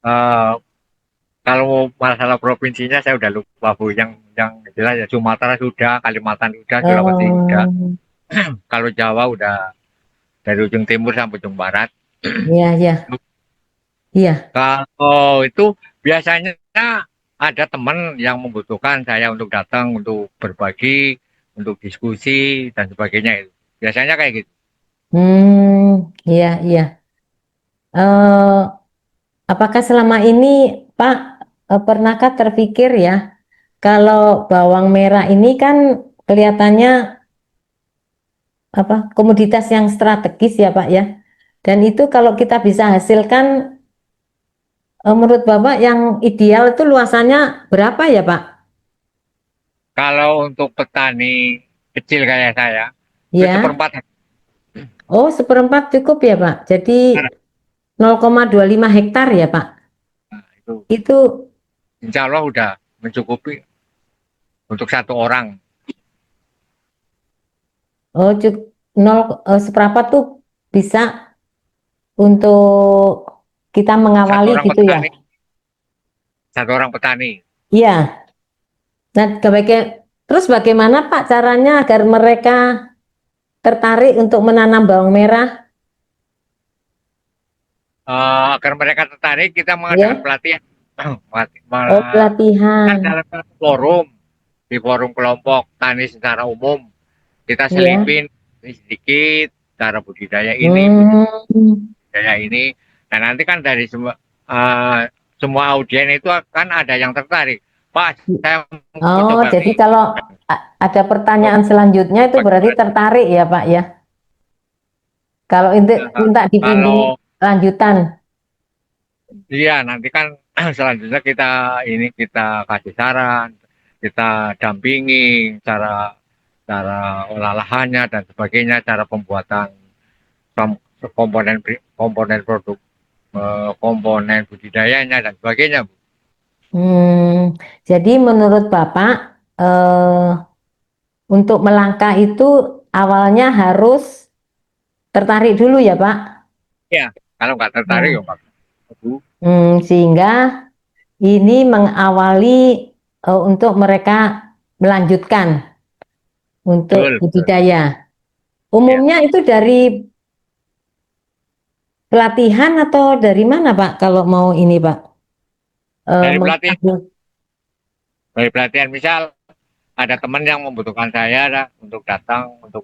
A: Eh, Kalau masalah provinsinya saya udah lupa, Bu. Yang jelas ya Sumatera sudah, Kalimantan sudah, Sulawesi sudah.
B: Oh,
A: Kalau Jawa udah dari ujung timur sampai ujung barat.
B: iya, iya, iya,
A: Kalau itu biasanya ada teman yang membutuhkan saya untuk datang, untuk berbagi, untuk diskusi dan sebagainya itu. Biasanya kayak gitu.
B: iya, iya. Eh, apakah selama ini, Pak, pernahkah terpikir ya, kalau bawang merah ini kan kelihatannya apa komoditas yang strategis ya, Pak ya, dan itu kalau kita bisa hasilkan, menurut Bapak yang ideal itu luasannya berapa ya, Pak?
A: Kalau untuk petani kecil kayak saya, itu
B: Ya,
A: seperempat
B: oh seperempat cukup ya, Pak. Jadi
A: hektar.
B: 0,25 hektar ya, Pak.
A: Nah, itu
B: Itu
A: insya Allah udah mencukupi untuk satu orang.
B: oh nol seperempat tuh bisa untuk kita
A: Satu
B: mengawali
A: orang
B: gitu ya.
A: petani, satu orang petani.
B: Iya. Nah, terus bagaimana Pak caranya agar mereka tertarik untuk menanam bawang merah?
A: Agar mereka tertarik, kita mengadakan
B: Ya.
A: pelatihan.
B: Oh,
A: Kan
B: pelatihan.
A: dalam satu forum, di forum kelompok tani secara umum, kita
B: Ya.
A: selipin ini sedikit cara budidaya ini,
B: Hmm.
A: budidaya ini. Dan nanti kan dari semua audien itu akan ada yang tertarik. Pak, saya mau
B: Oh,
A: coba
B: jadi
A: nih.
B: kalau ada pertanyaan selanjutnya itu berarti
A: Bagaimana?
B: tertarik ya, Pak ya. Kalau itu minta dibimbing
A: Kalau
B: lanjutan.
A: iya, nanti kan selanjutnya kita kasih saran, kita dampingi cara cara olah lahannya dan sebagainya, cara pembuatan komponen produk, komponen budidayanya dan sebagainya, Bu.
B: Jadi menurut Bapak, untuk melangkah itu awalnya harus tertarik dulu ya, Pak.
A: Ya, kalau nggak tertarik ya
B: Nah,
A: Pak, Bu.
B: sehingga ini mengawali untuk mereka melanjutkan untuk
A: Betul, betul.
B: budidaya.
A: Ya.
B: Umumnya itu dari pelatihan atau dari mana, Pak? Kalau mau ini, Pak,
A: Dari pelatihan,
B: mengetahui.
A: dari pelatihan misal ada teman yang membutuhkan saya untuk datang untuk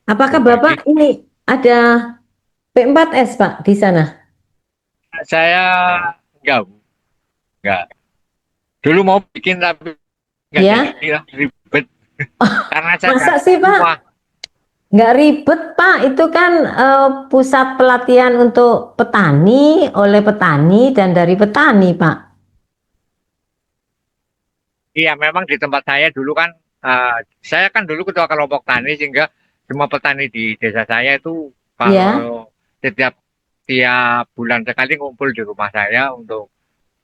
B: Apakah
A: berbagi.
B: Bapak ini ada P4S, Pak, di sana?
A: Saya enggak, Bu. Enggak. Dulu mau bikin tapi nggak
B: Ya,
A: jadi lah, ribet karena saya
B: masa
A: nggak
B: sih, Pak?
A: rumah.
B: Nggak ribet, Pak. Itu kan pusat pelatihan untuk petani, oleh petani, dan dari petani, Pak.
A: Iya, memang di tempat saya dulu kan, saya kan dulu ketua kelompok tani sehingga semua petani di desa saya itu
B: Ya,
A: kalau setiap tiap bulan sekali ngumpul di rumah saya untuk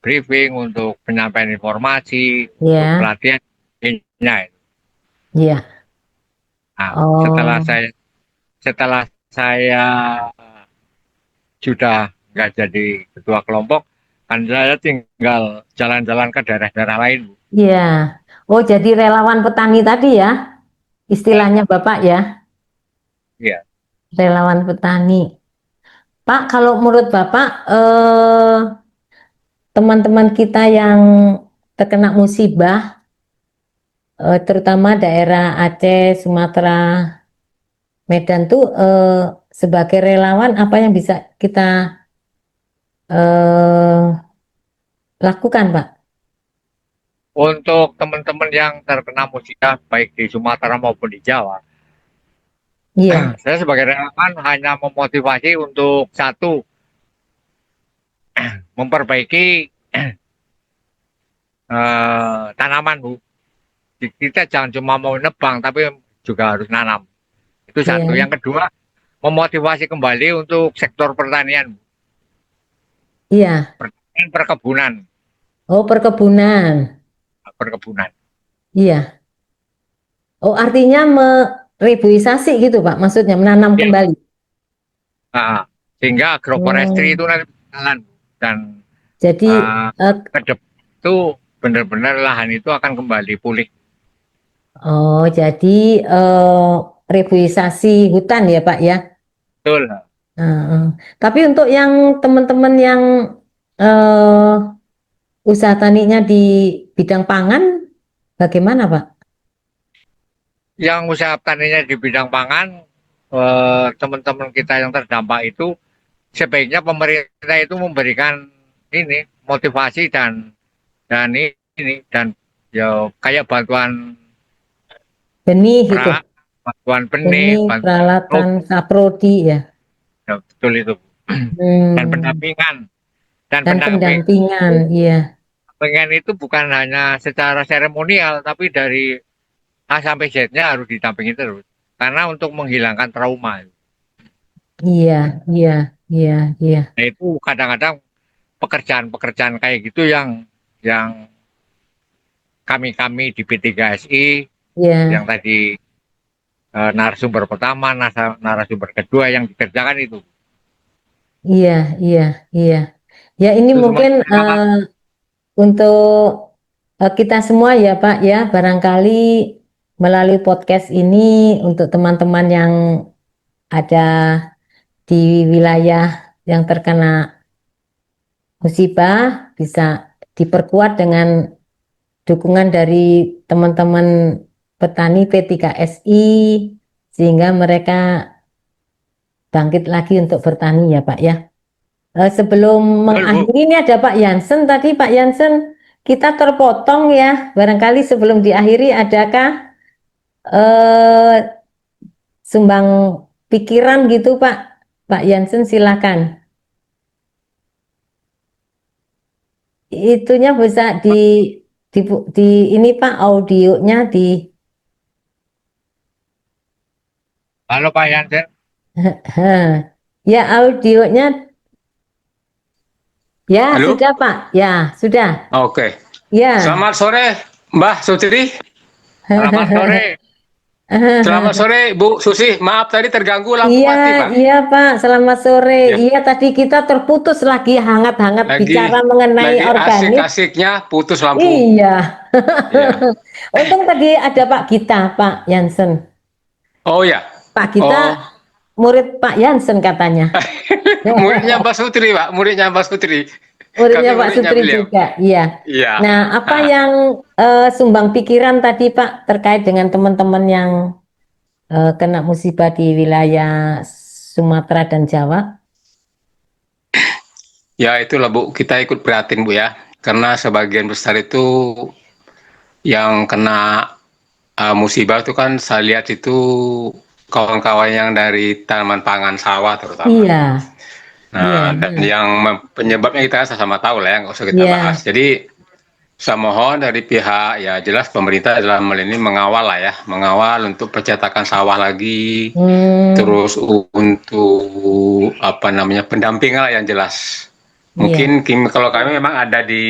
A: briefing, untuk penyampaian informasi, untuk
B: ya,
A: pelatihan. Nah,
B: ya.
A: setelah
B: Oh,
A: saya sudah nggak jadi ketua kelompok, kan saya tinggal jalan-jalan ke daerah-daerah lain, Bu.
B: iya. Oh, jadi relawan petani tadi ya, istilahnya Bapak ya,
A: Iya.
B: relawan petani. Pak, kalau menurut Bapak, teman-teman kita yang terkena musibah, terutama daerah Aceh, Sumatera, Medan tuh sebagai relawan apa yang bisa kita lakukan, Pak?
A: Untuk teman-teman yang terkena musibah baik di Sumatera maupun di Jawa,
B: Iya,
A: saya sebagai relawan hanya memotivasi untuk satu, memperbaiki tanaman, Bu. Kita jangan cuma mau nebang, tapi juga harus nanam. Itu satu.
B: iya,
A: Yang kedua, memotivasi kembali untuk sektor pertanian,
B: iya.
A: pertanian perkebunan,
B: Oh, perkebunan.
A: perkebunan.
B: Iya. Oh, artinya merebuisasi gitu, Pak. Maksudnya menanam
A: Ya,
B: kembali.
A: nah, sehingga agroforestry
B: Oh,
A: itu nanti jalan dan
B: jadi
A: uh,
B: eh,
A: ke depan itu benar-benar lahan itu akan kembali pulih.
B: jadi rebuisasi hutan ya, Pak ya.
A: Betul.
B: Heeh. Tapi untuk yang teman-teman yang eh, usaha taninya di bidang pangan, bagaimana, Pak?
A: Yang usaha taninya di bidang pangan, teman-teman kita yang terdampak itu sebaiknya pemerintah itu memberikan ini motivasi dan ini dan ya kayak bantuan
B: Benih gitu.
A: bantuan benih,
B: Benih,
A: bantuan
B: peralatan,
A: produk,
B: saprodi ya.
A: ya, betul itu. Dan
B: Hmm,
A: pendampingan dan
B: dan pendampingan, iya.
A: pendampingan itu bukan hanya secara seremonial tapi dari A sampai Z-nya harus didampingi terus karena untuk menghilangkan trauma.
B: Iya, iya, iya, iya.
A: Nah itu kadang-kadang pekerjaan-pekerjaan kayak gitu yang kami di P3SI yang
B: Iya,
A: tadi narasumber pertama, narasumber kedua yang dikerjakan itu.
B: iya, iya, iya. Ya, ini
A: Itu
B: mungkin untuk kita semua ya, Pak ya, barangkali melalui podcast ini untuk teman-teman yang ada di wilayah yang terkena musibah bisa diperkuat dengan dukungan dari teman-teman petani P3SI sehingga mereka bangkit lagi untuk bertani ya Pak ya. Sebelum
A: Betul, Bu.
B: mengakhiri ini ada Pak Jansen tadi Pak Jansen kita terpotong ya barangkali sebelum diakhiri adakah eh, sumbang pikiran gitu Pak Jansen silakan. Itunya bisa di, di ini Pak audionya di
A: Halo Pak Yansen.
B: ya audionya ya
C: Halo?
B: sudah Pak ya sudah
C: Oke.
B: ya.
C: Selamat sore, Mbah Sutri.
A: Selamat sore.
C: Selamat sore, Bu Susi. Maaf tadi terganggu lampu
B: Iya,
C: mati, Pak.
B: iya Pak, selamat sore.
C: Ya,
B: Iya tadi kita terputus lagi hangat-hangat bicara
C: lagi
B: mengenai organik.
C: asik-asiknya putus lampu.
B: Iya.
C: Ya.
B: Untung tadi ada Pak Gita, Pak Jansen.
C: Oh ya.
B: Pak Gita
C: Oh,
B: murid Pak Jansen katanya.
C: muridnya Mbak Sutri, Pak. Muridnya Mbak Sutri. Kami
B: Muridnya Pak
C: muridnya
B: Sutri
C: beliau.
B: juga, iya.
C: Iya.
B: Nah, apa
C: Ah,
B: yang sumbang pikiran tadi Pak terkait dengan teman-teman yang kena musibah di wilayah Sumatera dan Jawa?
C: ya itulah, Bu. Kita ikut prihatin, Bu ya. Karena sebagian besar itu yang kena musibah itu kan saya lihat itu kawan-kawan yang dari tanaman pangan sawah terutama.
B: Iya, iya,
C: Nah, dan
B: iya,
C: yang penyebabnya kita sama tahu lah ya, nggak usah kita
B: iya,
C: bahas. Jadi, saya mohon dari pihak, ya jelas pemerintah dalam hal ini mengawal lah ya, mengawal untuk percetakan sawah lagi,
B: hmm,
C: terus untuk apa namanya pendampingan lah yang jelas.
B: iya,
C: Mungkin kalau kami memang ada di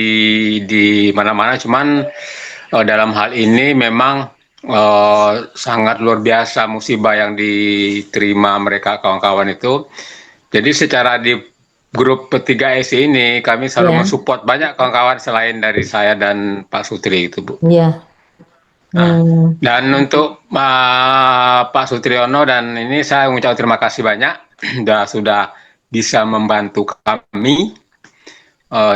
C: mana-mana, cuman dalam hal ini memang sangat luar biasa musibah yang diterima mereka kawan-kawan itu. Jadi secara di grup P3SI ini kami selalu
B: iya,
C: mensupport banyak kawan-kawan selain dari saya dan Pak Sutri itu, Bu.
B: iya,
C: Nah,
B: hmm,
C: dan untuk Pak Sutriono dan ini saya mengucapkan terima kasih banyak sudah bisa membantu kami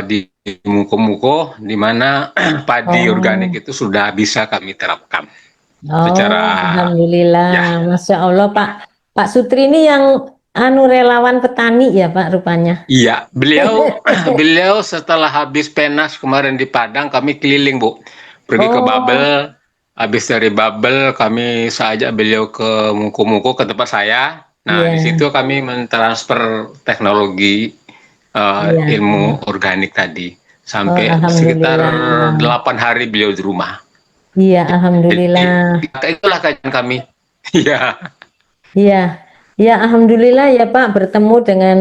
C: di Muko-Muko di mana padi organik
B: oh,
C: itu sudah bisa kami terapkan
B: oh,
C: secara
B: alhamdulillah,
C: ya.
B: Masya Allah Pak Sutri ini yang anu relawan petani ya Pak rupanya.
C: Iya, beliau beliau setelah habis penas kemarin di Padang kami keliling, Bu. Pergi ke
B: Oh,
C: Babel, habis dari Babel kami ajak beliau ke Muko-Muko ke tempat saya. Nah, di
B: iya,
C: situ kami mentransfer teknologi
B: iya, iya,
C: ilmu organik tadi
B: oh,
C: sampai sekitar
B: alhamdulillah,
C: 8 hari beliau di rumah.
B: iya,
C: Jadi
B: alhamdulillah.
C: itulah kajian kami. Iya,
B: Iya, ya alhamdulillah ya Pak bertemu dengan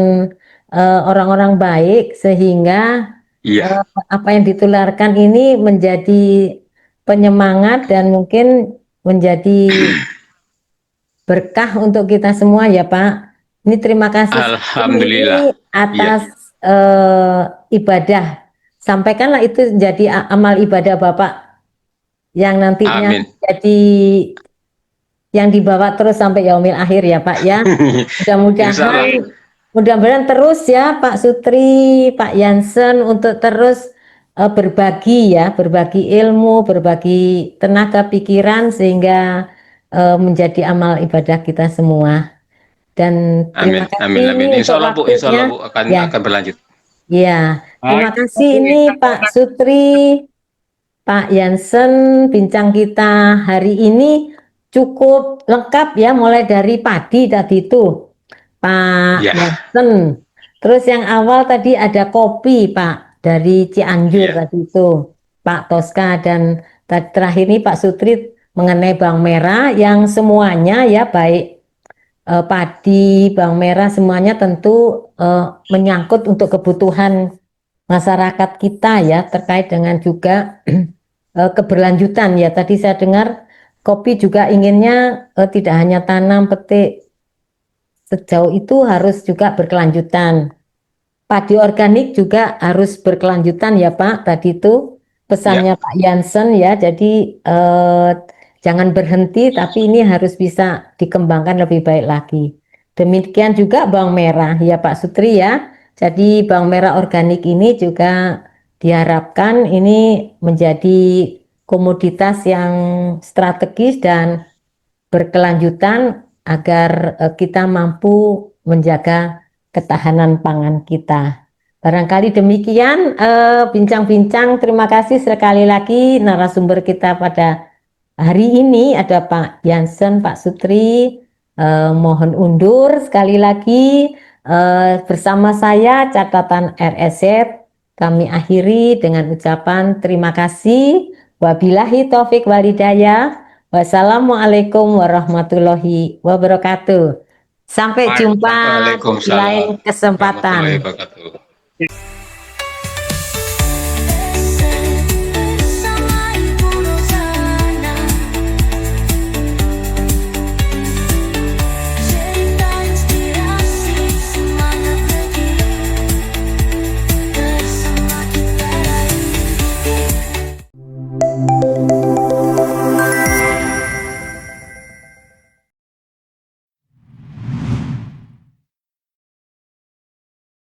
B: orang-orang baik sehingga
C: iya,
B: eh, apa yang ditularkan ini menjadi penyemangat dan mungkin menjadi berkah untuk kita semua ya Pak. Ini terima kasih sekali ini
C: alhamdulillah. Iya,
B: atas ibadah. Sampaikanlah itu jadi amal ibadah Bapak yang nantinya
C: amin.
B: jadi yang dibawa terus sampai yaumil akhir ya Pak ya.
C: Insya Allah.
B: Mudah-mudahan mudah-mudahan terus ya Pak Sutri, Pak Jansen untuk terus berbagi ya, berbagi ilmu, berbagi tenaga pikiran sehingga menjadi amal ibadah kita semua. Dan
C: Amin,
B: terima
C: amin,
B: kasih
C: amin.
B: ini untuk
C: Insya Allah
B: waktunya.
C: Bu
B: Ya,
C: akan berlanjut.
B: ya. Terima
A: Baik,
B: kasih ini Pak Sutri, Pak Jansen, bincang kita hari ini cukup lengkap ya, mulai dari padi tadi itu. Pak
C: Ya,
B: Jansen. Terus yang awal tadi ada kopi, Pak, dari Cianjur
C: iya,
B: tadi itu, Pak Toska dan terakhir ini Pak Sutri mengenai bawang merah yang semuanya ya baik padi, bawang merah semuanya tentu menyangkut untuk kebutuhan masyarakat kita ya terkait dengan juga keberlanjutan ya. Tadi saya dengar kopi juga inginnya tidak hanya tanam petik sejauh itu harus juga berkelanjutan. Padi organik juga harus berkelanjutan ya Pak. Tadi itu
C: iya,
B: pesannya Pak Jansen ya. Jadi jangan berhenti, tapi ini harus bisa dikembangkan lebih baik lagi. Demikian juga bawang merah, ya Pak Sutri ya. Jadi bawang merah organik ini juga diharapkan ini menjadi komoditas yang strategis dan berkelanjutan agar kita mampu menjaga ketahanan pangan kita. Barangkali demikian bincang-bincang. Terima kasih sekali lagi narasumber kita pada hari ini ada Pak Jansen, Pak Sutri. Mohon undur sekali lagi bersama saya catatan RSZ. Kami akhiri dengan ucapan terima kasih. Wabillahi taufik walhidayah. Wassalamualaikum warahmatullahi wabarakatuh. Sampai jumpa di
C: Waalaikumsalam
B: lain kesempatan.
C: warahmatullahi wabarakatuh.